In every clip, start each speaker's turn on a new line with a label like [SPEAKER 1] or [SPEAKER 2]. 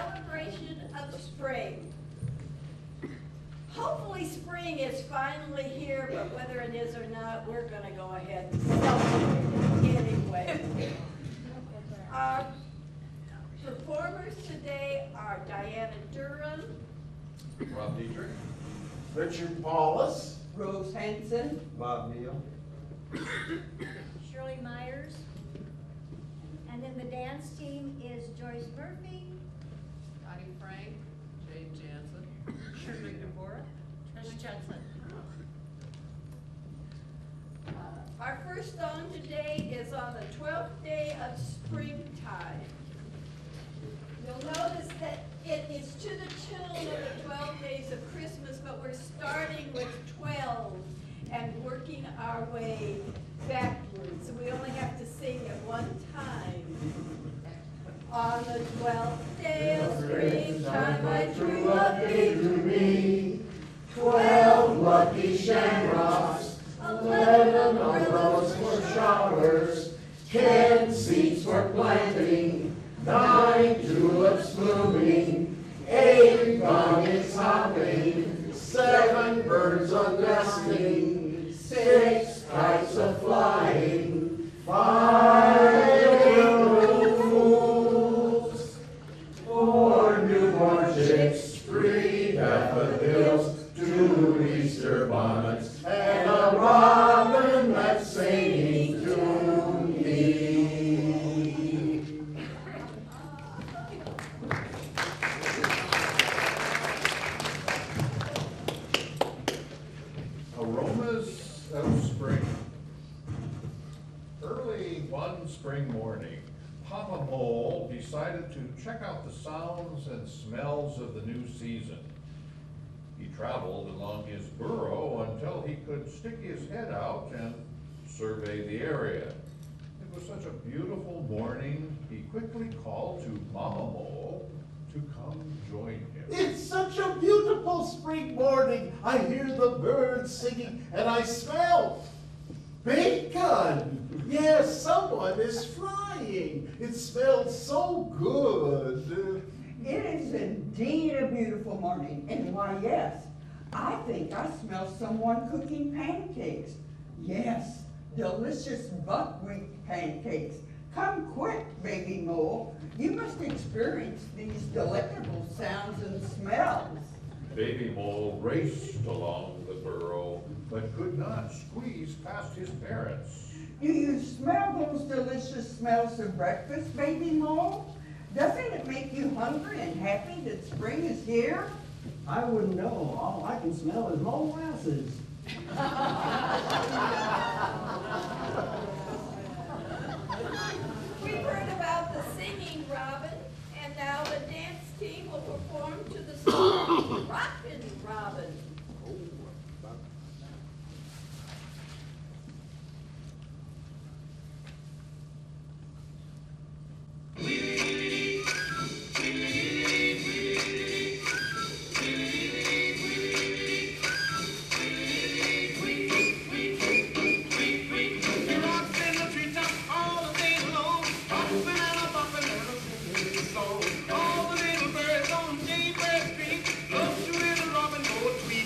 [SPEAKER 1] celebration of spring. Hopefully spring is finally here, but whether it is or not, we're going to go ahead and celebrate it anyway. Our performers today are Diana Durham,
[SPEAKER 2] Rob Dietrich,
[SPEAKER 3] Richard Paulus,
[SPEAKER 4] Rose Hanson,
[SPEAKER 3] Bob Neal,
[SPEAKER 5] Shirley Myers. And then the dance team is Joyce Murphy,
[SPEAKER 6] Dottie Frank, Jade Jansen, Shirley Devora, Trish Judson.
[SPEAKER 1] Our first song today is on the 12th day of springtime. You'll notice that it is to the tune of the 12 days of Christmas, but we're starting with 12 and working our way backwards. So we only have to sing it one time. On the 12th day of springtime, I drew a pig to me. 12 lucky shamrocks, 11 umbrellas for showers, 10 seeds for planting, 9 tulips blooming, 8 bunnies hopping, 7 birds a nesting, 6 kites a flying, 5 little fools, 4 newborn chicks, 3 daffodils, 2 Easter bonnets, and a robin that's singing to me.
[SPEAKER 2] Aromas of Spring. Early one spring morning, Papa Mole decided to check out the sounds and smells of the new season. He traveled along his burrow until he could stick his head out and survey the area. It was such a beautiful morning, he quickly called to Mama Mole to come join him.
[SPEAKER 3] It's such a beautiful spring morning. I hear the birds singing and I smell bacon. Yes, someone is frying. It smells so good.
[SPEAKER 4] it is indeed a beautiful morning. And why, yes, I think I smell someone cooking pancakes. Yes, delicious buckwheat pancakes. Come quick, baby mole. You must experience these delectable sounds and smells.
[SPEAKER 2] Baby Mole raced along the burrow, but could not squeeze past his parents.
[SPEAKER 4] Do you smell those delicious smells of breakfast, baby mole? Doesn't it make you hungry and happy that spring is here?
[SPEAKER 7] I wouldn't know. All I can smell is molasses.
[SPEAKER 1] We've heard about the singing robin, and now the dance team will perform to the song Rockin' Robin.
[SPEAKER 8] All the little birds on Jaybird Street love to hear the robin go tweet.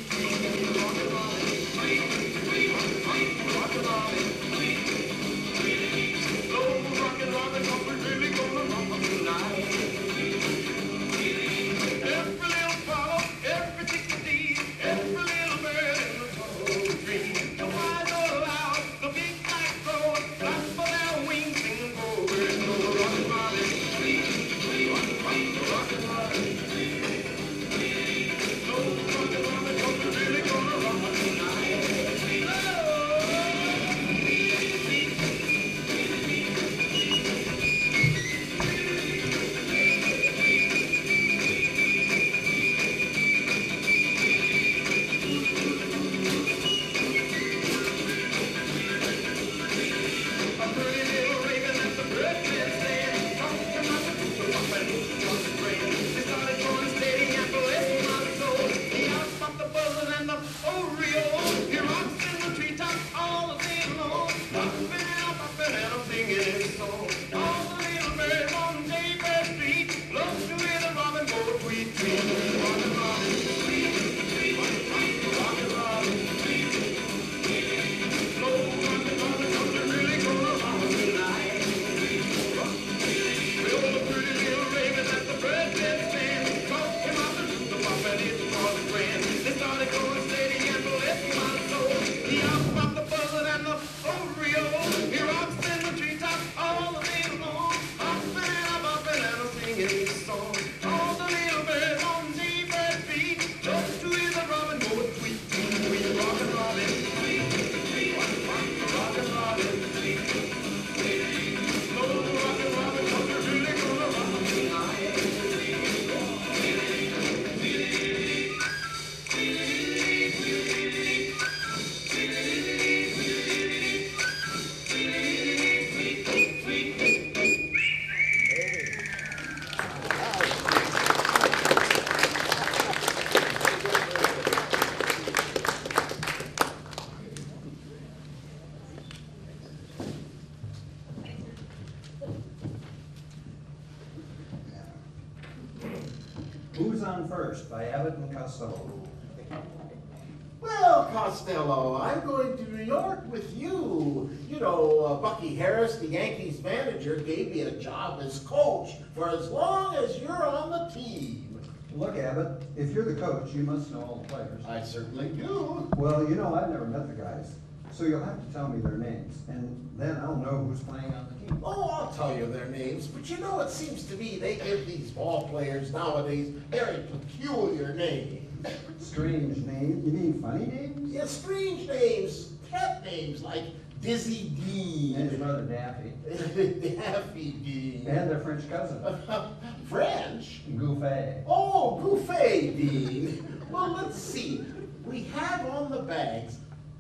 [SPEAKER 7] Who's on First by Abbott and Costello.
[SPEAKER 3] Well, Costello, I'm going to New York with you. You know, Bucky Harris, the Yankees manager, gave me a job as coach for as long as you're on the team.
[SPEAKER 7] Look, Abbott, if you're the coach, you must know all the players.
[SPEAKER 3] I certainly do.
[SPEAKER 7] Well, you know, I've never met the guys, so you'll have to tell me their names, and then I'll know who's playing on the team.
[SPEAKER 3] Oh, I'll tell you their names, but you know, it seems to me they give these ball players nowadays very peculiar names.
[SPEAKER 7] Strange names? You mean funny names?
[SPEAKER 3] Yeah, strange names, pet names like Dizzy
[SPEAKER 7] And his
[SPEAKER 3] Dean,
[SPEAKER 7] brother Daffy.
[SPEAKER 3] Daffy Dean,
[SPEAKER 7] And their French cousin,
[SPEAKER 3] French.
[SPEAKER 7] Gouffet.
[SPEAKER 3] Oh, Buffet Dean. Well, let's see. We have on the bags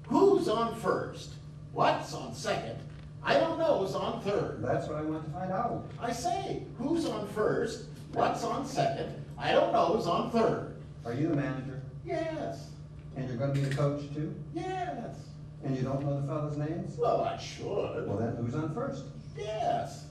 [SPEAKER 3] who's on first, what's on second, I don't know who's on third.
[SPEAKER 7] That's what I want to find out.
[SPEAKER 3] I say, who's on first, what's on second, I don't know who's on third.
[SPEAKER 7] Are you the manager?
[SPEAKER 3] Yes,
[SPEAKER 7] And you're gonna be the coach too?
[SPEAKER 3] yes.
[SPEAKER 7] And you don't know the fellas' names?
[SPEAKER 3] Well, I should.
[SPEAKER 7] Well, then who's on first?
[SPEAKER 3] Yes.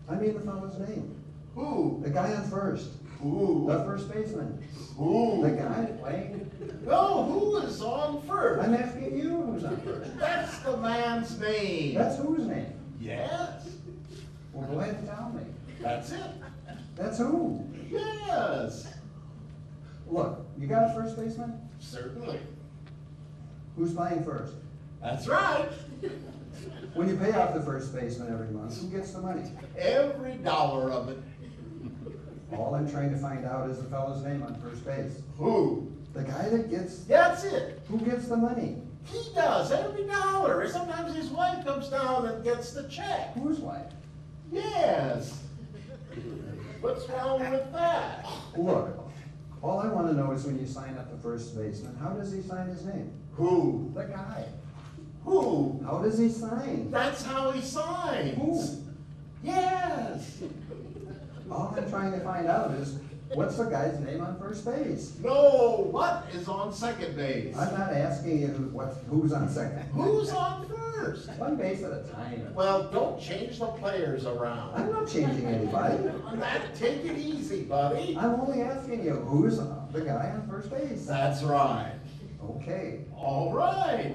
[SPEAKER 7] I mean the fellow's name.
[SPEAKER 3] Who?
[SPEAKER 7] The guy on first.
[SPEAKER 3] Who?
[SPEAKER 7] The first baseman.
[SPEAKER 3] Who?
[SPEAKER 7] The guy playing.
[SPEAKER 3] No, who is on first?
[SPEAKER 7] I'm asking you who's on first.
[SPEAKER 3] That's the man's name.
[SPEAKER 7] That's whose name?
[SPEAKER 3] Yes,
[SPEAKER 7] Well, go ahead and tell me.
[SPEAKER 3] that's it.
[SPEAKER 7] That's who?
[SPEAKER 3] Yes,
[SPEAKER 7] Look, you got a first baseman?
[SPEAKER 3] certainly.
[SPEAKER 7] Who's playing first?
[SPEAKER 3] That's right.
[SPEAKER 7] When you pay off the first baseman every month, who gets the money?
[SPEAKER 3] Every dollar of it.
[SPEAKER 7] All I'm trying to find out is the fellow's name on first base.
[SPEAKER 3] Who?
[SPEAKER 7] The guy that gets,
[SPEAKER 3] That's it.
[SPEAKER 7] who gets the money?
[SPEAKER 3] He does, every dollar. Sometimes his wife comes down and gets the check.
[SPEAKER 7] Whose wife?
[SPEAKER 3] Yes. What's wrong with that?
[SPEAKER 7] Look, all I want to know is when you sign up the first baseman, how does he sign his name?
[SPEAKER 3] Who?
[SPEAKER 7] The guy.
[SPEAKER 3] Who?
[SPEAKER 7] How does he sign?
[SPEAKER 3] That's how he signs.
[SPEAKER 7] Who?
[SPEAKER 3] Yes.
[SPEAKER 7] All I'm trying to find out is, what's the guy's name on first base?
[SPEAKER 3] No, what is on second base?
[SPEAKER 7] I'm not asking you who's on second.
[SPEAKER 3] Who's on first?
[SPEAKER 7] One base at a time.
[SPEAKER 3] Well, don't change the players around.
[SPEAKER 7] I'm not changing anybody.
[SPEAKER 3] Take it easy, buddy.
[SPEAKER 7] I'm only asking you, who's the guy on first base?
[SPEAKER 3] That's right.
[SPEAKER 7] Okay.
[SPEAKER 3] All right.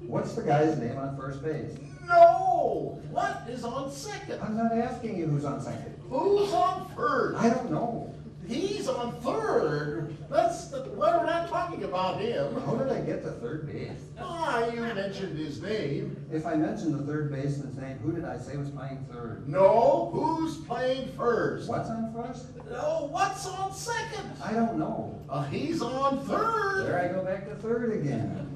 [SPEAKER 7] What's the guy's name on first base?
[SPEAKER 3] No, what is on second?
[SPEAKER 7] I'm not asking you who's on second.
[SPEAKER 3] Who's on first?
[SPEAKER 7] I don't know.
[SPEAKER 3] He's on third. Well, we're not talking about him.
[SPEAKER 7] How did I get to third base?
[SPEAKER 3] Ah, you mentioned his name.
[SPEAKER 7] If I mentioned the third baseman's name, who did I say was playing third?
[SPEAKER 3] No, who's playing first?
[SPEAKER 7] What's on first?
[SPEAKER 3] No, what's on second?
[SPEAKER 7] I don't know.
[SPEAKER 3] He's on third.
[SPEAKER 7] There I go back to third again.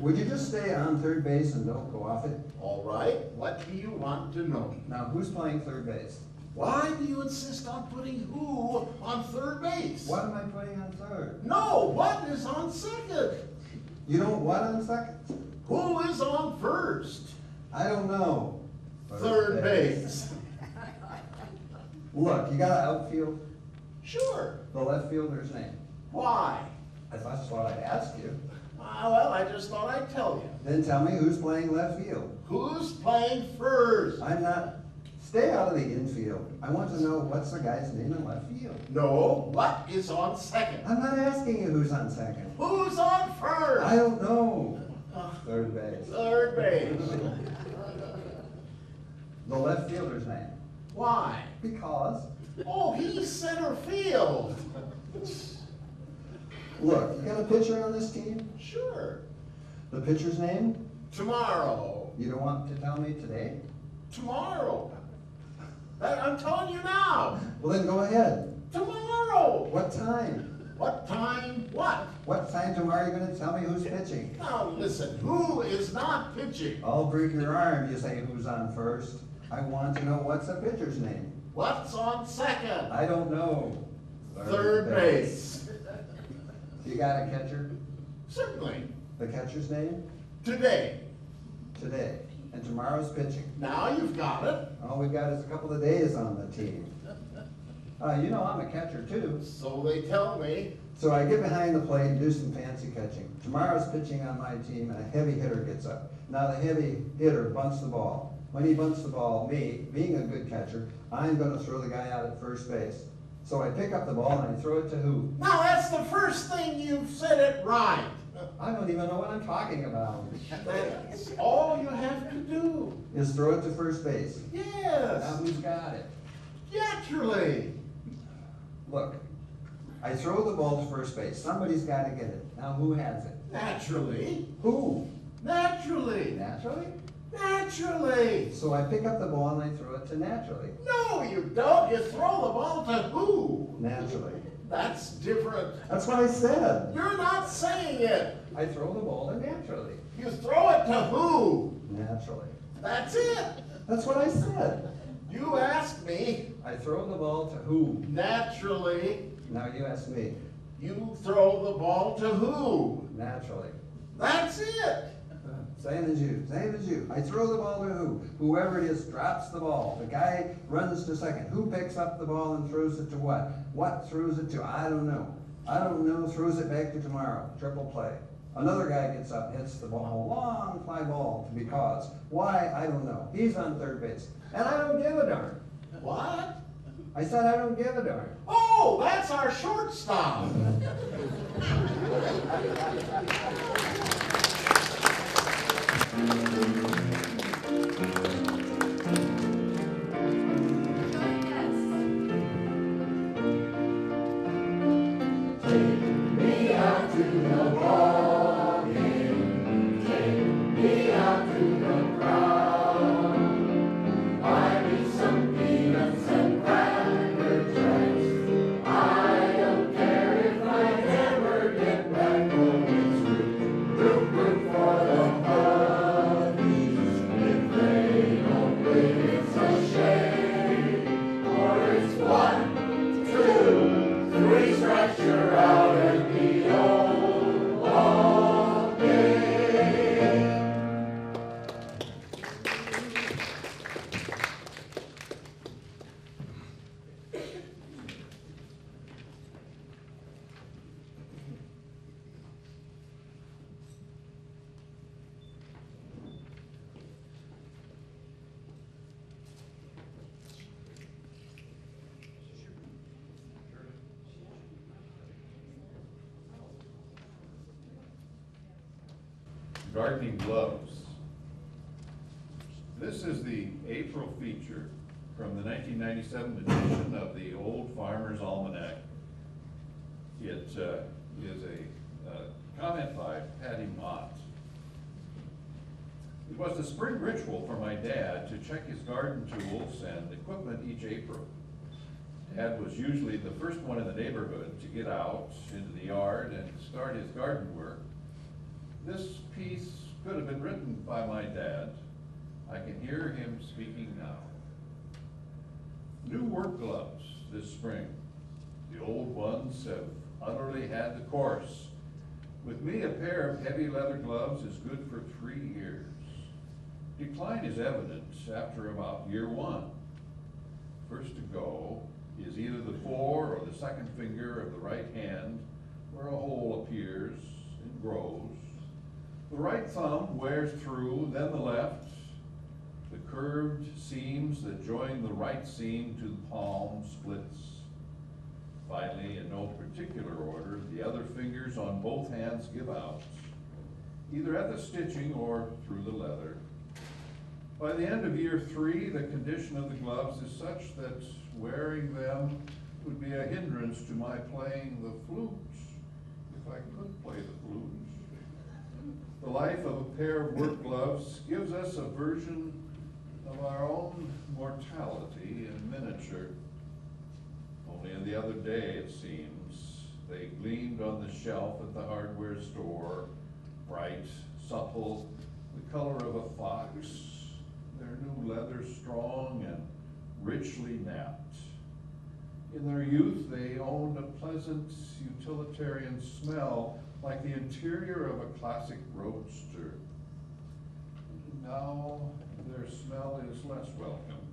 [SPEAKER 7] Would you just stay on third base and don't go off it?
[SPEAKER 3] All right, what do you want to know?
[SPEAKER 7] Now, who's playing third base?
[SPEAKER 3] Why do you insist on putting who on third base?
[SPEAKER 7] What am I putting on third?
[SPEAKER 3] No, what is on second?
[SPEAKER 7] You know what on second?
[SPEAKER 3] Who is on first?
[SPEAKER 7] I don't know.
[SPEAKER 3] Third base.
[SPEAKER 7] Look, you got an outfield?
[SPEAKER 3] Sure.
[SPEAKER 7] The left fielder's name.
[SPEAKER 3] Why?
[SPEAKER 7] That's what I'd ask you.
[SPEAKER 3] Well, I just thought I'd tell you.
[SPEAKER 7] Then tell me who's playing left field.
[SPEAKER 3] Who's playing first?
[SPEAKER 7] I'm not, stay out of the infield. I want to know what's the guy's name in left field.
[SPEAKER 3] No, what is on second?
[SPEAKER 7] I'm not asking you who's on second.
[SPEAKER 3] Who's on first?
[SPEAKER 7] I don't know. Third base.
[SPEAKER 3] Third base.
[SPEAKER 7] The left fielder's name.
[SPEAKER 3] Why?
[SPEAKER 7] Because,
[SPEAKER 3] Oh, he's center field.
[SPEAKER 7] look, you got a pitcher on this team?
[SPEAKER 3] Sure.
[SPEAKER 7] The pitcher's name?
[SPEAKER 3] Tomorrow.
[SPEAKER 7] You don't want to tell me today?
[SPEAKER 3] Tomorrow. I'm telling you now.
[SPEAKER 7] Well, then go ahead.
[SPEAKER 3] Tomorrow.
[SPEAKER 7] What time?
[SPEAKER 3] What time? What?
[SPEAKER 7] What time tomorrow are you gonna tell me who's pitching?
[SPEAKER 3] Now listen, who is not pitching?
[SPEAKER 7] I'll break your arm, you say who's on first. I want to know what's the pitcher's name.
[SPEAKER 3] What's on second?
[SPEAKER 7] I don't know.
[SPEAKER 3] Third base.
[SPEAKER 7] You got a catcher?
[SPEAKER 3] Certainly.
[SPEAKER 7] The catcher's name?
[SPEAKER 3] Today.
[SPEAKER 7] Today. And tomorrow's pitching.
[SPEAKER 3] Now you've got it.
[SPEAKER 7] All we've got is a couple of days on the team. You know I'm a catcher too.
[SPEAKER 3] So they tell me.
[SPEAKER 7] So I get behind the plate and do some fancy catching. Tomorrow's pitching on my team and a heavy hitter gets up. Now the heavy hitter bunts the ball. When he bunts the ball, me, being a good catcher, I'm gonna throw the guy out at first base. So I pick up the ball and I throw it to who?
[SPEAKER 3] Now, that's the first thing you've said it right.
[SPEAKER 7] I don't even know what I'm talking about.
[SPEAKER 3] That's all you have to do.
[SPEAKER 7] Is throw it to first base. Now
[SPEAKER 3] Yes,
[SPEAKER 7] who's got it?
[SPEAKER 3] naturally.
[SPEAKER 7] Look, I throw the ball to first base. Somebody's got to get it. Now who has it?
[SPEAKER 3] Naturally.
[SPEAKER 7] Who?
[SPEAKER 3] Naturally.
[SPEAKER 7] Naturally?
[SPEAKER 3] Naturally.
[SPEAKER 7] So I pick up the ball and I throw it to naturally.
[SPEAKER 3] No, you don't. You throw the ball to who?
[SPEAKER 7] Naturally.
[SPEAKER 3] That's different.
[SPEAKER 7] That's what I said.
[SPEAKER 3] You're not saying it.
[SPEAKER 7] I throw the ball to naturally.
[SPEAKER 3] You throw it to who?
[SPEAKER 7] Naturally.
[SPEAKER 3] That's it.
[SPEAKER 7] That's what I said.
[SPEAKER 3] You asked me.
[SPEAKER 7] I throw the ball to who?
[SPEAKER 3] Naturally.
[SPEAKER 7] Now you ask me.
[SPEAKER 3] You throw the ball to who?
[SPEAKER 7] Naturally.
[SPEAKER 3] That's it.
[SPEAKER 7] Same as you, same as you. I throw the ball to who? Whoever it is drops the ball. The guy runs to second. Who picks up the ball and throws it to what? What throws it to? I don't know. I don't know, throws it back to tomorrow. Triple play. Another guy gets up, hits the ball, a long fly ball because. Why? I don't know. He's on third base. And I don't give a darn.
[SPEAKER 3] What?
[SPEAKER 7] I said I don't give a darn.
[SPEAKER 3] Oh, that's our shortstop.
[SPEAKER 1] Me out to the ball game, take me out to the crowd. Buy me some peanuts and cracker jacks. I don't care if I never get back home. It's root for the Puppies. If they don't win, it's a shame. For it's 1, 2, 3 strikes, you're out and the old ball game.
[SPEAKER 2] Gardening gloves. This is the April feature from the 1997 edition of the Old Farmer's Almanac. It is a comment by Patty Mott. It was the spring ritual for my dad to check his garden tools and equipment each April. Dad was usually the first one in the neighborhood to get out into the yard and start his garden work. This piece could have been written by my dad. I can hear him speaking now. New work gloves this spring. The old ones have utterly had the course. With me, a pair of heavy leather gloves is good for 3 years. Decline is evident after about year 1. First to go is either the 4 or the second finger of the right hand, where a hole appears and grows. The right thumb wears through, then the left. The curved seams that join the right seam to the palm splits. Finally, in no particular order, the other fingers on both hands give out, either at the stitching or through the leather. By the end of year 3, the condition of the gloves is such that wearing them would be a hindrance to my playing the flute, if I could play the flute. The life of a pair of work gloves gives us a version of our own mortality in miniature. Only the other day, it seems, they gleamed on the shelf at the hardware store, bright, supple, the color of a fox, their new leather strong and richly napped. In their youth, they owned a pleasant utilitarian smell like the interior of a classic roadster. Now, their smell is less welcome,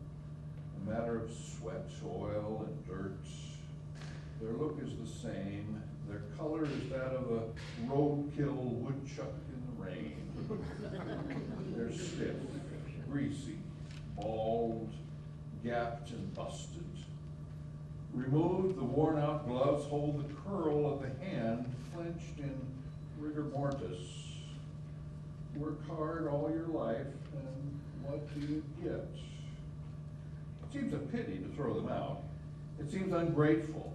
[SPEAKER 2] a matter of sweat, oil, and dirt. Their look is the same. Their color is that of a roadkill woodchuck in the rain. They're stiff, greasy, bald, gapped, and busted. Remove the worn-out gloves, hold the curl of the hand clenched in rigor mortis. Work hard all your life, and what do you get? It seems a pity to throw them out. It seems ungrateful,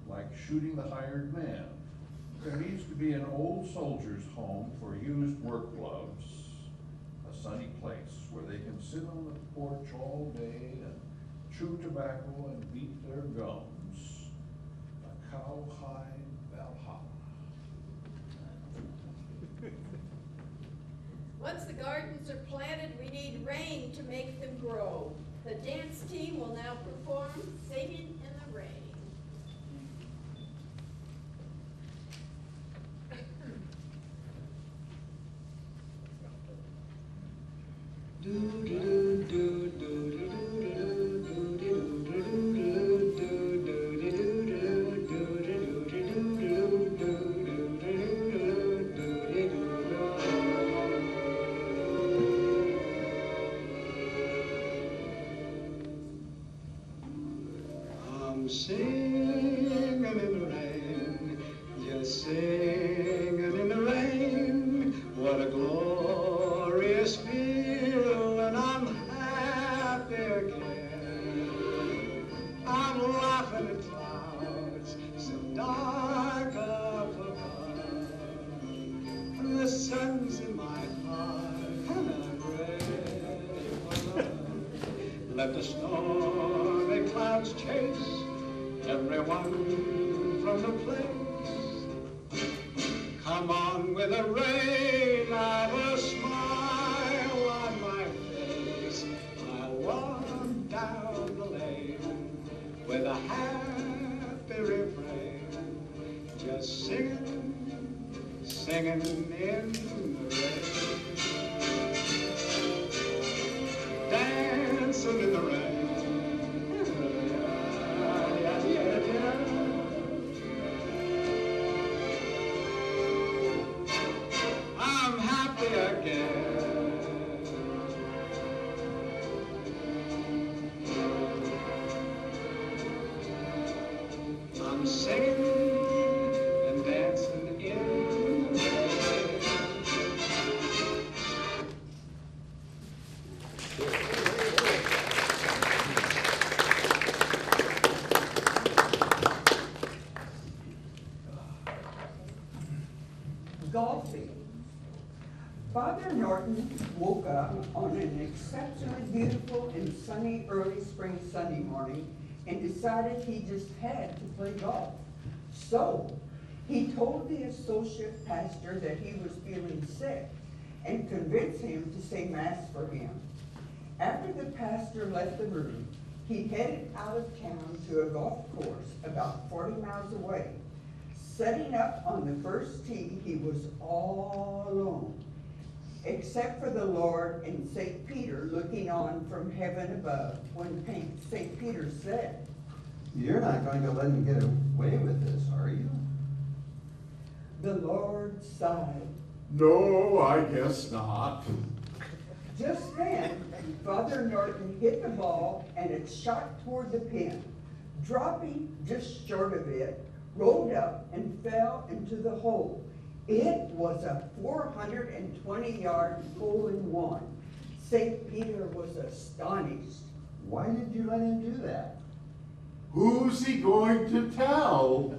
[SPEAKER 2] like shooting the hired man. There needs to be an old soldier's home for used work gloves, a sunny place where they can sit on the porch all day and chew tobacco and beat their gums. A cowhide Valhalla.
[SPEAKER 1] Once the gardens are planted, we need rain to make them grow. The dance team will now perform Singing in the Rain.
[SPEAKER 8] I'm singing in the rain, just singing in the rain. What a glorious feeling, I'm happy again. I'm laughing at clouds so dark up above, and the sun's in my heart, and I'm ready for love. Let the stormy clouds chase everyone from the place. Come on with the rain, I've a smile on my face. I'll walk down the lane with a happy refrain, just singing, singing in the rain, dancing in the rain. I'm happy again. I'm singing and dancing in the rain.
[SPEAKER 4] Golfing. Father Norton woke up on an exceptionally beautiful and sunny early spring Sunday morning and decided he just had to play golf. So he told the associate pastor that he was feeling sick and convinced him to say mass for him. After the pastor left the room, he headed out of town to a golf course about 40 miles away. Setting up on the first tee, he was all alone, except for the Lord and St. Peter looking on from heaven above, when St. Peter said,
[SPEAKER 7] You're not going to let him get away with this, are you?
[SPEAKER 4] the Lord sighed.
[SPEAKER 3] No, I guess not.
[SPEAKER 4] Just then, Father Norton hit the ball and it shot toward the pin. Dropping just short of it, rolled up and fell into the hole. It was a 420-yard hole-in-one. St. Peter was astonished.
[SPEAKER 7] Why did you let him do that?
[SPEAKER 3] Who's he going to tell?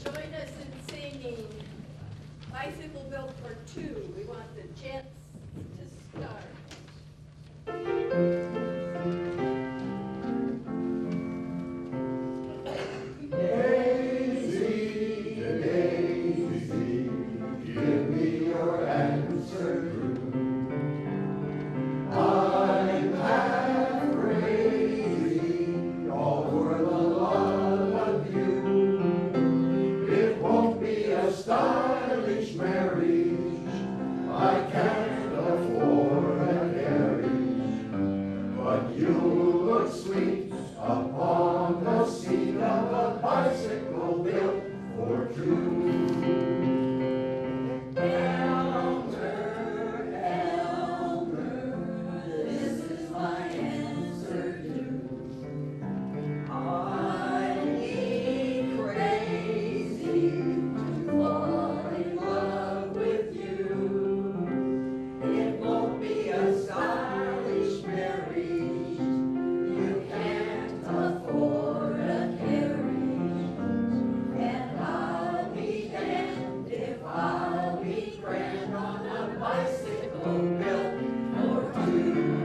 [SPEAKER 1] Join us in singing Bicycle Built for Two. We want the gents to start.
[SPEAKER 3] Daisy, Daisy, give me your answer true. I'm half crazy, all for the love of you. It won't be a stylish marriage, I can't bicycle built for two.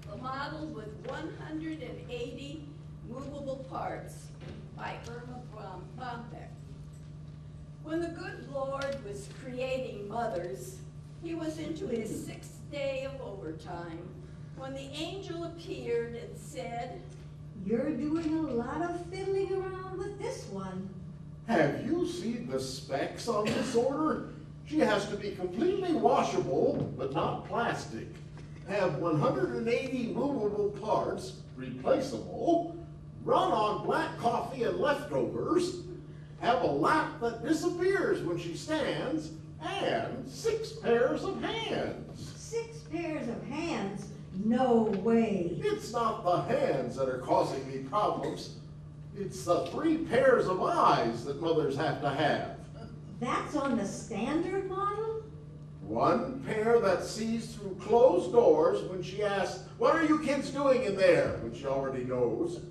[SPEAKER 1] The model with 180 movable parts by Irma Bombeck. When the good Lord was creating mothers, he was into his sixth day of overtime when the angel appeared and said,
[SPEAKER 5] You're doing a lot of fiddling around with this one.
[SPEAKER 3] Have you seen the specs on this order? She has to be completely washable, but not plastic. Have 180 movable parts, replaceable, run on black coffee and leftovers, have a lap that disappears when she stands, and 6 pairs of hands.
[SPEAKER 5] 6 pairs of hands? No way.
[SPEAKER 3] It's not the hands that are causing me problems. It's the 3 pairs of eyes that mothers have to have.
[SPEAKER 5] That's on the standard model?
[SPEAKER 3] 1 pair that sees through closed doors when she asks, what are you kids doing in there? When she already knows.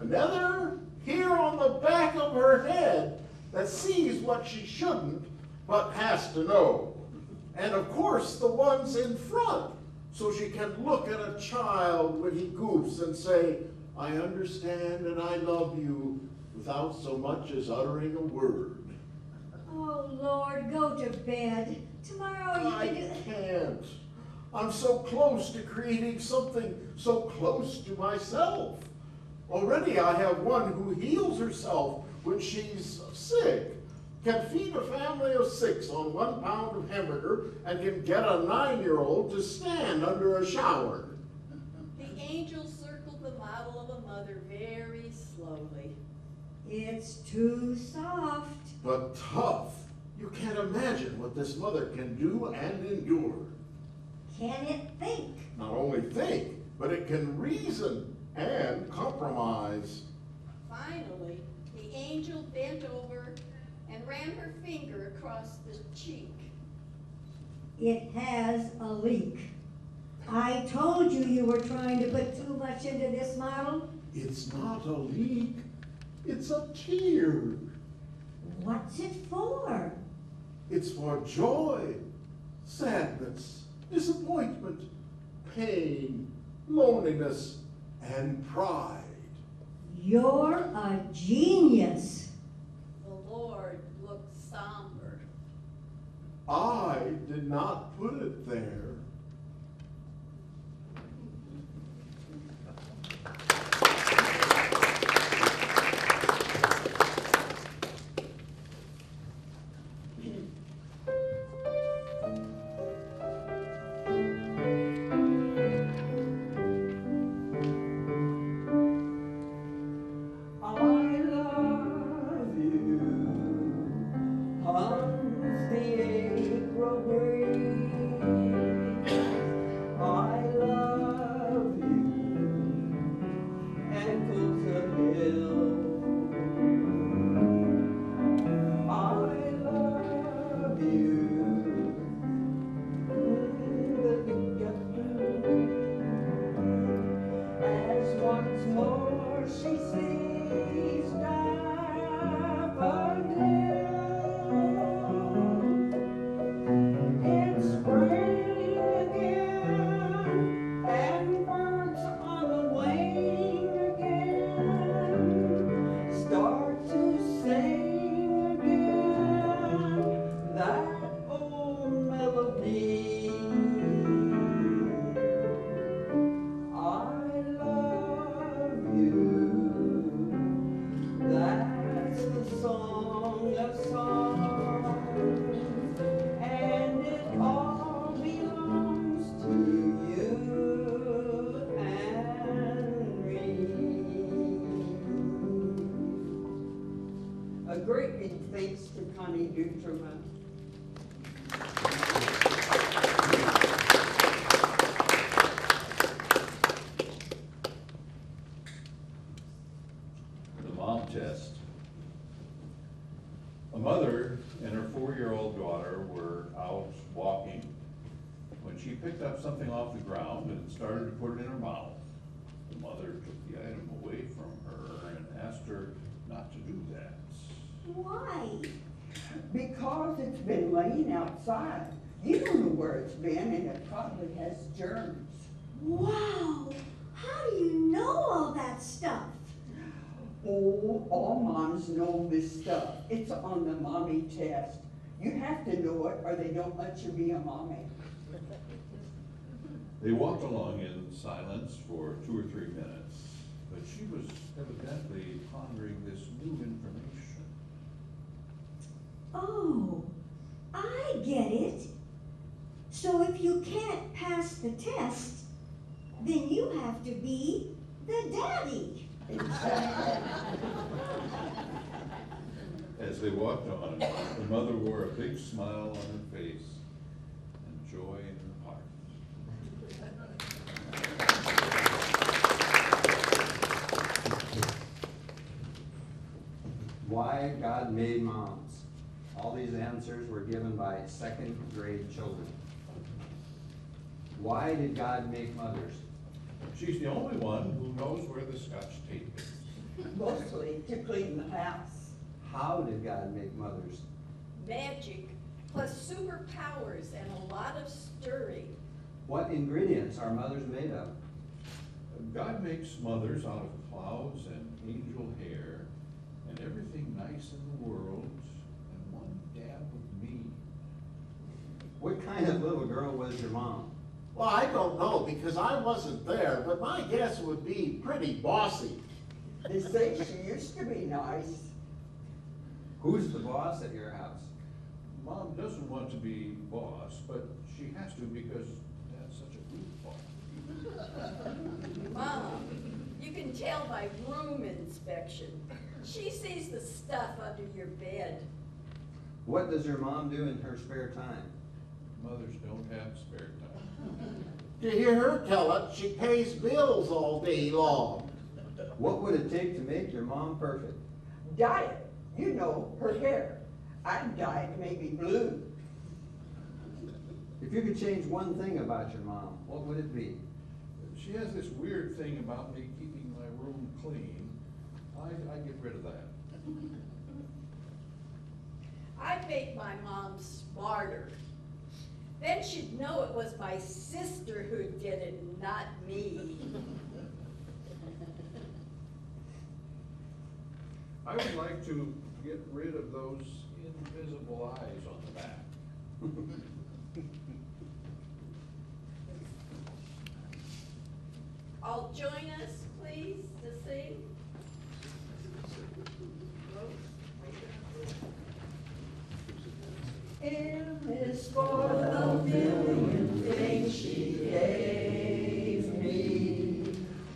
[SPEAKER 3] Another here on the back of her head that sees what she shouldn't, but has to know. And of course, the ones in front, so she can look at a child when he goofs and say, I understand and I love you, without so much as uttering a word.
[SPEAKER 5] Oh, Lord, go to bed. Tomorrow you
[SPEAKER 3] I
[SPEAKER 5] can do...
[SPEAKER 3] can't. I'm so close to creating something so close to myself. Already I have one who heals herself when she's sick, can feed a family of 6 on 1 pound of hamburger, and can get a 9-year-old to stand under a shower.
[SPEAKER 1] the angel circled the model of a mother very slowly.
[SPEAKER 5] It's too soft.
[SPEAKER 3] But tough. You can't imagine what this mother can do and endure.
[SPEAKER 5] Can it think?
[SPEAKER 3] Not only think, but it can reason and compromise.
[SPEAKER 1] Finally, the angel bent over and ran her finger across the cheek.
[SPEAKER 5] It has a leak. I told you you were trying to put too much into this model.
[SPEAKER 3] It's not a leak, it's a tear.
[SPEAKER 5] What's it for?
[SPEAKER 3] It's for joy, sadness, disappointment, pain, loneliness, and pride.
[SPEAKER 5] You're a genius.
[SPEAKER 1] The Lord looked somber.
[SPEAKER 3] I did not put it there.
[SPEAKER 4] A great big thanks to Connie Duterman.
[SPEAKER 2] The mom test. A mother and her 4-year-old daughter were out walking when she picked up something something off the ground and started to put it in her mouth. The mother took the item away from her and asked her not to do that.
[SPEAKER 5] Why?
[SPEAKER 4] Because it's been laying outside. You don't know where it's been, and it probably has germs.
[SPEAKER 5] Wow! How do you know all that stuff?
[SPEAKER 4] Oh, all moms know this stuff. It's on the mommy test. You have to know it, or they don't let you be a mommy.
[SPEAKER 2] They walked along in silence for 2 or 3 minutes, but she was evidently pondering this new information.
[SPEAKER 5] Oh, I get it. So if you can't pass the test, then you have to be the daddy.
[SPEAKER 2] As they walked on, the mother wore a big smile on her face and joy in her heart.
[SPEAKER 7] Why God made moms. All these answers were given by second grade children. Why did God make mothers?
[SPEAKER 2] She's the only one who knows where the Scotch tape is.
[SPEAKER 4] Mostly to clean the house.
[SPEAKER 7] How did God make mothers?
[SPEAKER 1] Magic, plus superpowers and a lot of stirring.
[SPEAKER 7] What ingredients are mothers made of?
[SPEAKER 2] God makes mothers out of clouds and angel hair and everything nice in the world and one dab of me.
[SPEAKER 7] What kind of little girl was your mom?
[SPEAKER 3] Well, I don't know because I wasn't there, but my guess would be pretty bossy.
[SPEAKER 4] They say she used to be nice.
[SPEAKER 7] Who's the boss at your house?
[SPEAKER 2] Mom doesn't want to be boss, but she has to because Dad's such a goofball.
[SPEAKER 1] Mom, you can tell by room inspection. She sees the stuff under your bed.
[SPEAKER 7] What does your mom do in her spare time?
[SPEAKER 2] Mothers don't have spare time.
[SPEAKER 3] To hear her tell it, she pays bills all day long.
[SPEAKER 7] What would it take to make your mom perfect?
[SPEAKER 4] Diet. You know, her hair. I'd dye it maybe blue.
[SPEAKER 7] If you could change one thing about your mom, what would it be?
[SPEAKER 2] She has this weird thing about me keeping my room clean. I get rid of that.
[SPEAKER 1] I'd make my mom smarter. Then she'd know it was my sister who did it, not me.
[SPEAKER 2] I would like to get rid of those invisible eyes on the back.
[SPEAKER 1] All join us, please, to sing. M is for the million things she gave me.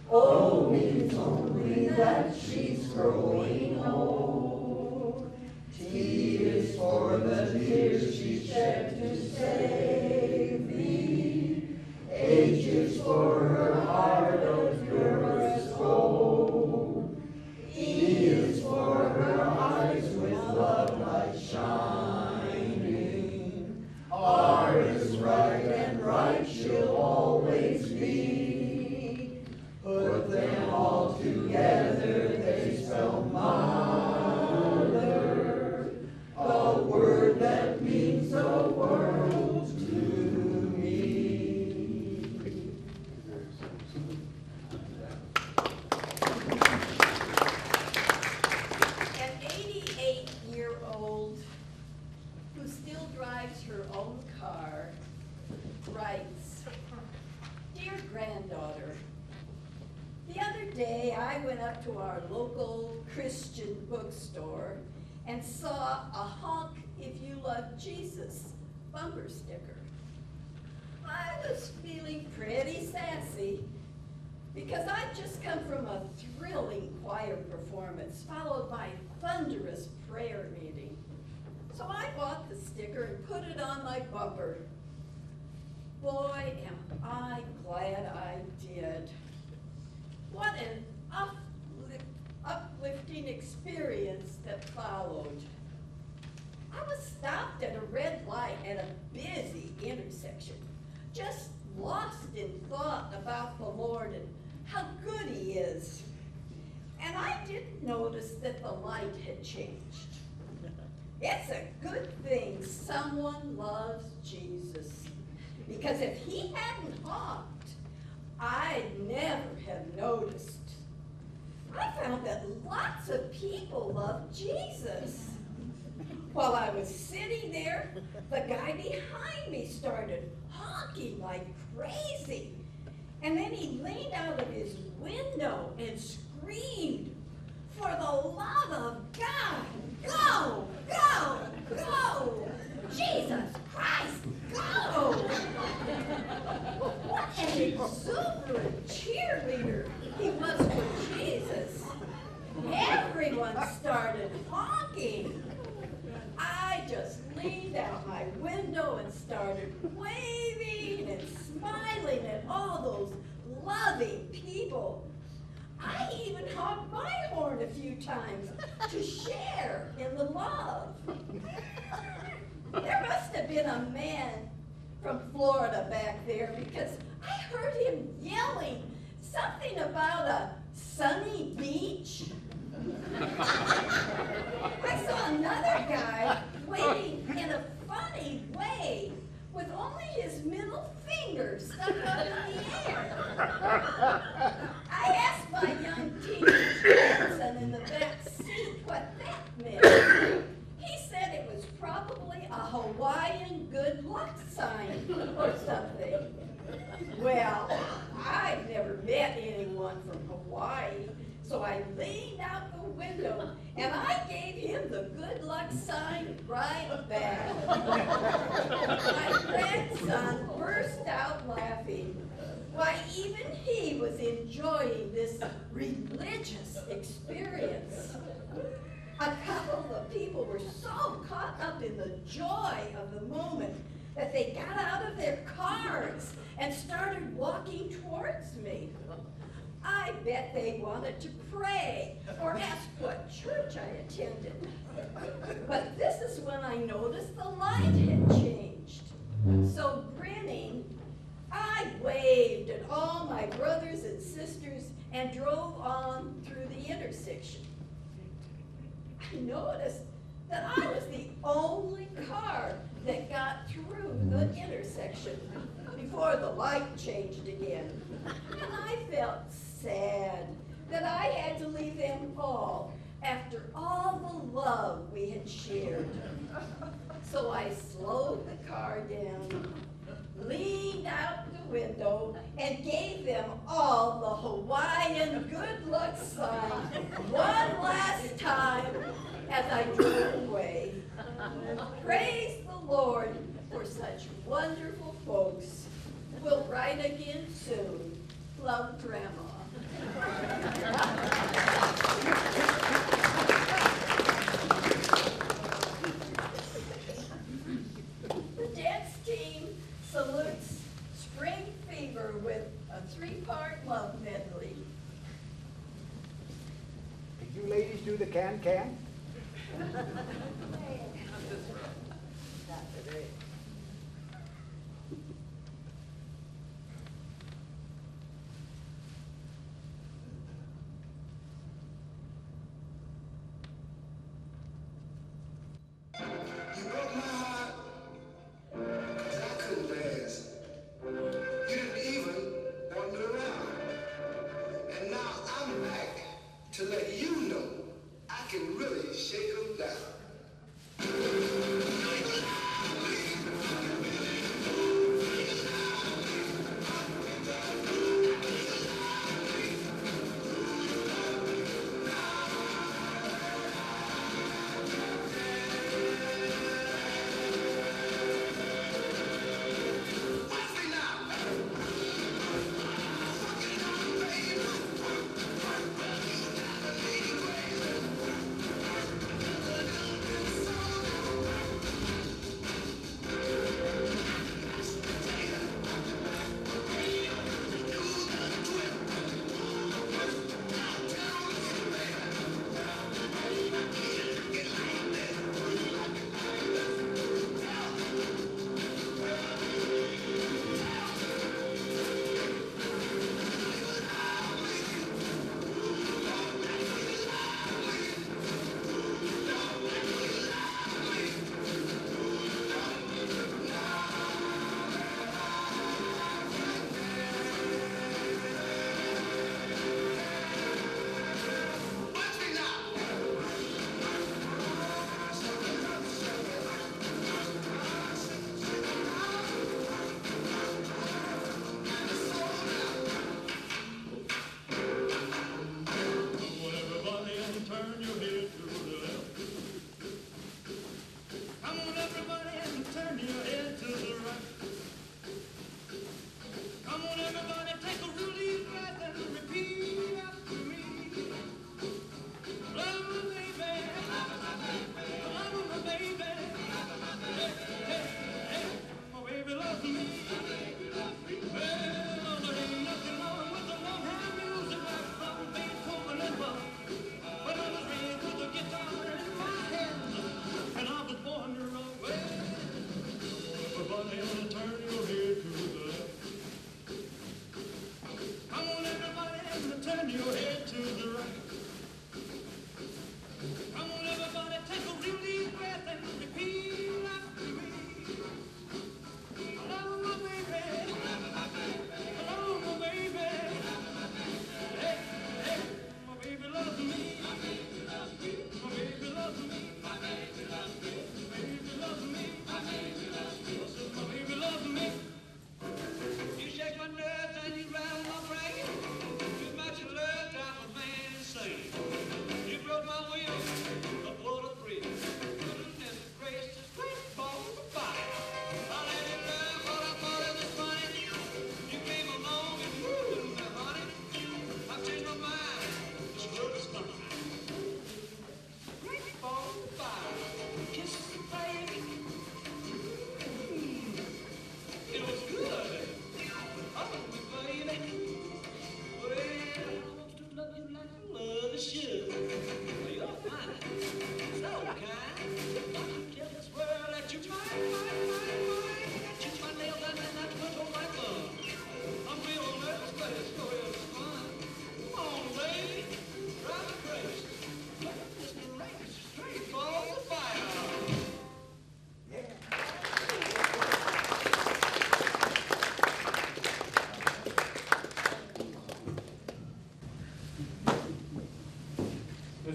[SPEAKER 1] O means only that she's growing old. T is for the tears she shed to save me. H is for her heart of purest gold. E is for her eyes with love light shining. R is right and right she'll always be. Put them all together, they spell mother, a word that means the world to me. An 88-year-old who still drives her own car writes, Dear granddaughter, the other day I went up to our local Christian bookstore and saw a Honk If You Love Jesus bumper sticker. I was feeling pretty sassy because I'd just come from a thrilling choir performance followed by thunderous prayer meeting. So I bought the sticker and put it on my bumper. Boy, am I glad I did. What an uplifting experience that followed. I was stopped at a red light at a busy intersection, just lost in thought about the Lord and how good he is. And I didn't notice that the light had changed. It's a good thing someone loves Jesus, because if he hadn't honked, I'd never have noticed. I found that lots of people love Jesus. While I was sitting there, the guy behind me started honking like crazy. And then he leaned out of his window and screamed, "For the love of God, go, go, go! Jesus Christ, go!" What an exuberant cheerleader he was for Jesus. Everyone started honking. I just leaned out my window and started waving and smiling at all those loving people. I even honked my horn a few times to share in the love. There must have been a man from Florida back there, because I heard him yelling something about a sunny beach. I saw another guy waving in a funny way with only his middle finger stuck up in the air. I asked my young teenage grandson in the back seat what that meant. He said it was probably a Hawaiian good luck sign or something. Well, I'd never met anyone from Hawaii, so I leaned out the window and I gave him the good luck sign right back. My grandson burst out laughing. Why, even he was enjoying this religious experience. A couple of people were so caught up in the joy of the moment that they got out of their cars and started walking towards me. I bet they wanted to pray or ask what church I attended. But this is when I noticed the light had changed. So grinning, I waved at all my brothers and sisters and drove on through the intersection. I noticed that I was the only car that got through the intersection before the light changed again. And I felt sad that I had to leave them all after all the love we had shared. So I slowed the car down, leaned out the window, and gave them all the Hawaiian good luck sign one last time as I drove away. Praise the Lord for such wonderful folks. We'll write again soon. Love, Grandma. The dance team salutes Spring Fever with a 3-part love medley.
[SPEAKER 9] Did you ladies do the can-can?
[SPEAKER 8] You broke my heart, 'cause I couldn't dance. You didn't even want me around. And now I'm back to let you know I can really shake them down.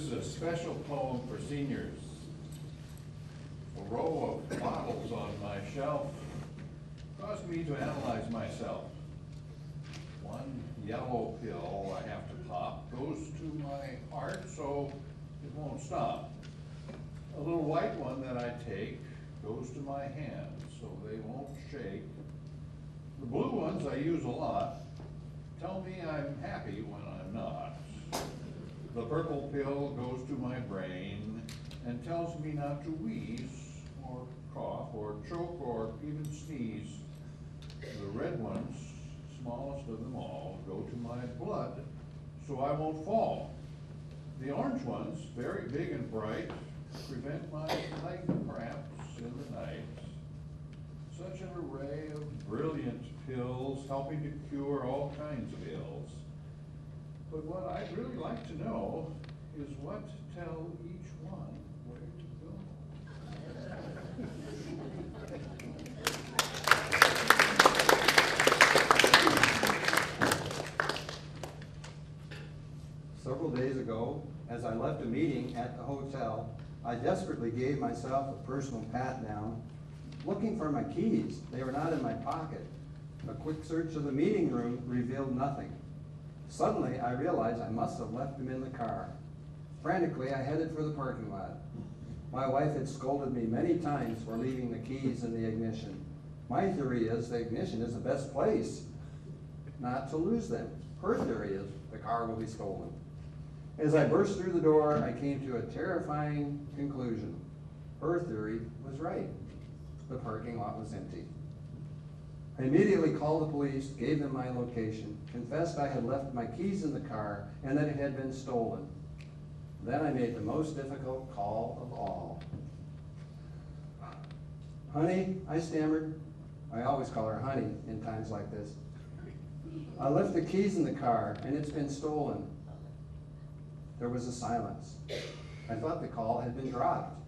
[SPEAKER 2] is a special poem for seniors. A row of bottles on my shelf caused me to analyze myself. One yellow pill I have to pop goes to my heart so it won't stop. A little white one that I take goes to my hands so they won't shake. The blue ones I use a lot tell me I'm happy when I'm not. The purple pill goes to my brain and tells me not to wheeze or cough or choke or even sneeze. The red ones, smallest of them all, go to my blood so I won't fall. The orange ones, very big and bright, prevent my leg cramps in the night. Such an array of brilliant pills helping to cure all kinds of ills. But what I'd really like to know is what to tell each one where to go.
[SPEAKER 7] Several days ago, as I left a meeting at the hotel, I desperately gave myself a personal pat down, looking for my keys. They were not in my pocket. A quick search of the meeting room revealed nothing. Suddenly, I realized I must have left them in the car. Frantically, I headed for the parking lot. My wife had scolded me many times for leaving the keys in the ignition. My theory is the ignition is the best place not to lose them. Her theory is the car will be stolen. As I burst through the door, I came to a terrifying conclusion. Her theory was right. The parking lot was empty. I immediately called the police, gave them my location, confessed I had left my keys in the car and that it had been stolen. Then I made the most difficult call of all. Honey, I stammered. I always call her honey in times like this. I left the keys in the car and it's been stolen. There was a silence. I thought the call had been dropped.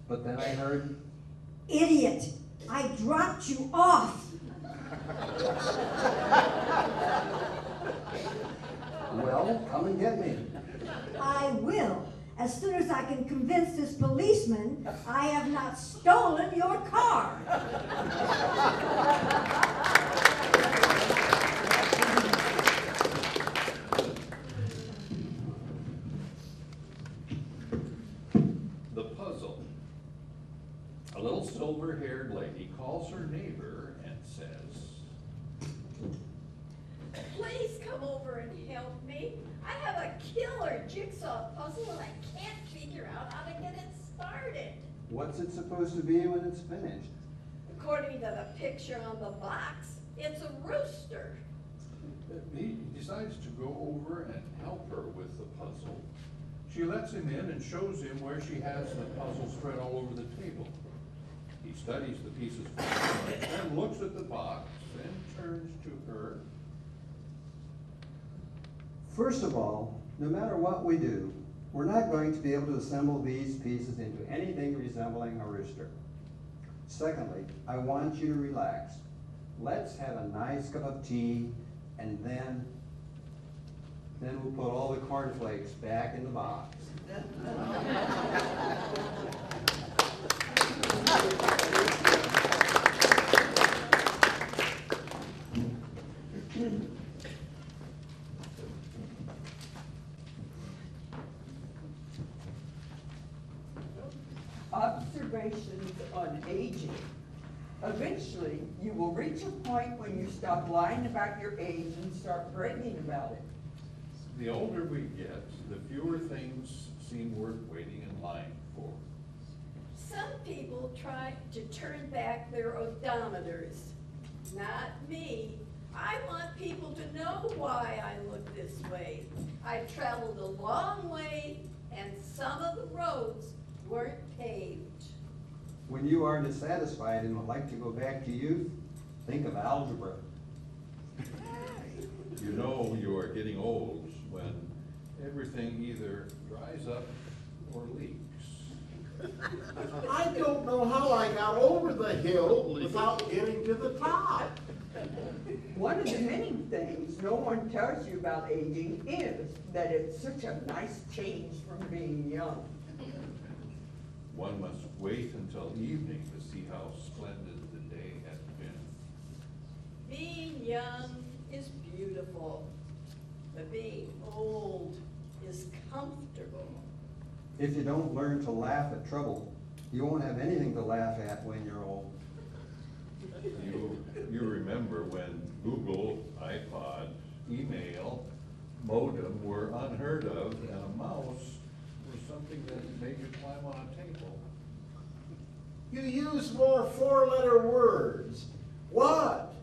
[SPEAKER 7] But then I heard,
[SPEAKER 5] Idiot! I dropped you off!
[SPEAKER 7] well, come and get me.
[SPEAKER 5] I will, as soon as I can convince this policeman I have not stolen your car.
[SPEAKER 2] The puzzle. A little silver-haired lady calls her neighbor and says,
[SPEAKER 1] Please come over and help me. I have a killer jigsaw puzzle and I can't figure out how to get it started.
[SPEAKER 7] What's it supposed to be when it's finished?
[SPEAKER 1] According to the picture on the box, it's a rooster.
[SPEAKER 2] He decides to go over and help her with the puzzle. She lets him in and shows him where she has the puzzle spread all over the table. He studies the pieces for a moment, then looks at the box and turns to her.
[SPEAKER 7] First of all, no matter what we do, we're not going to be able to assemble these pieces into anything resembling a rooster. Secondly, I want you to relax. Let's have a nice cup of tea, and then we'll put all the cornflakes back in the box.
[SPEAKER 4] Observations on aging. Eventually, you will reach a point when you stop lying about your age and start bragging about it.
[SPEAKER 2] The older we get, the fewer things seem worth waiting in line for.
[SPEAKER 1] Some people try to turn back their odometers. Not me. I want people to know why I look this way. I've traveled a long way and some of the roads weren't paved.
[SPEAKER 7] When you are dissatisfied and would like to go back to youth, think of algebra.
[SPEAKER 2] You know you are getting old when everything either dries up or leaks.
[SPEAKER 3] I don't know how I got over the hill without getting to the top.
[SPEAKER 4] One of the many things no one tells you about aging is that it's such a nice change from being young.
[SPEAKER 2] One must wait until evening to see how splendid the day has been.
[SPEAKER 1] Being young is beautiful, but being old is comfortable.
[SPEAKER 7] If you don't learn to laugh at trouble, you won't have anything to laugh at when you're old.
[SPEAKER 2] You remember when Google, iPod, email, modem were unheard of, and a mouse was something that made you climb on a table.
[SPEAKER 3] You use more four-letter words. What?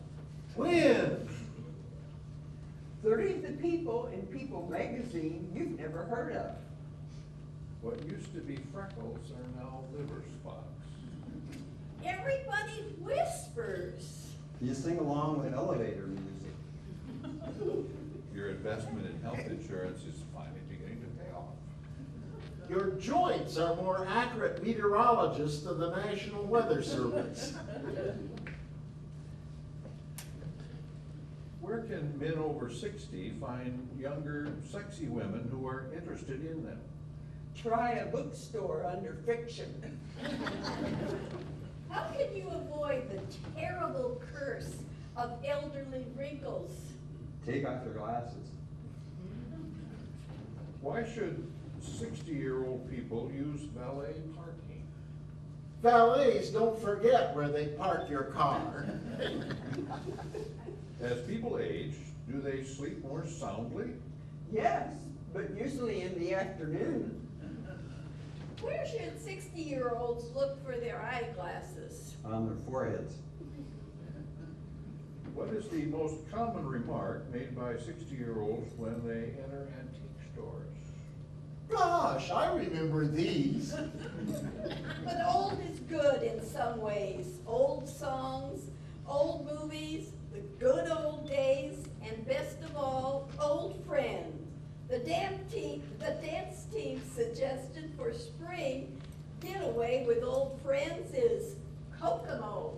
[SPEAKER 3] When?
[SPEAKER 4] 30 of the people in People magazine you've never heard of.
[SPEAKER 2] What used to be freckles are now liver spots.
[SPEAKER 1] Everybody whispers.
[SPEAKER 7] You sing along with elevator music.
[SPEAKER 2] Your investment in health insurance is finally beginning to pay off.
[SPEAKER 3] Your joints are more accurate meteorologists than the National Weather Service.
[SPEAKER 2] Where can men over 60 find younger, sexy women who are interested in them?
[SPEAKER 4] Try a bookstore under fiction.
[SPEAKER 1] How can you avoid the terrible curse of elderly wrinkles?
[SPEAKER 7] Take off your glasses.
[SPEAKER 2] Why should 60-year-old people use valet parking?
[SPEAKER 3] Valets don't forget where they park your car.
[SPEAKER 2] As people age, do they sleep more soundly?
[SPEAKER 4] Yes, but usually in the afternoon.
[SPEAKER 1] Where should 60-year-olds look for their eyeglasses?
[SPEAKER 7] On their foreheads.
[SPEAKER 2] What is the most common remark made by 60-year-olds when they enter antique stores?
[SPEAKER 3] Gosh, I remember these.
[SPEAKER 1] But old is good in some ways. Old songs, old movies, the good old days, and best of all, old friends. The dance team suggested for spring getaway with old friends is Kokomo.